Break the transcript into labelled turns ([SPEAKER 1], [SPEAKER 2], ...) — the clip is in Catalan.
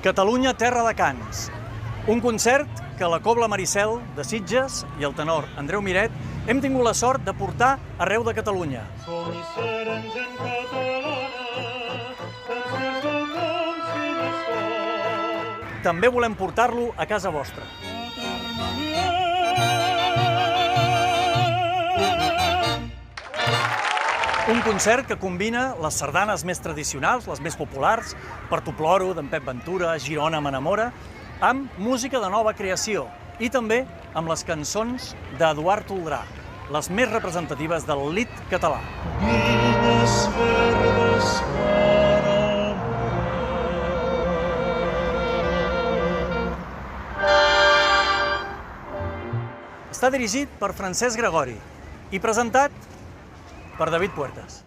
[SPEAKER 1] Catalunya, terra de cants. Un concert que la Cobla Maricel de Sitges i el tenor Andreu Miret hem tingut la sort de portar arreu de Catalunya.
[SPEAKER 2] Som i serem gent catalana, dansers del món sin escola.
[SPEAKER 1] També volem portar-lo a casa vostra. Un concert que combina les sardanes més tradicionals, les més populars, Per tu ploro, d'en Pep Ventura, Girona m'enamora, amb música de nova creació i també amb les cançons d'Eduard Toldrà, les més representatives del lied català.
[SPEAKER 2] Vinyes verdes per
[SPEAKER 1] Està dirigit per Francesc Gregori i presentat per David Puertas.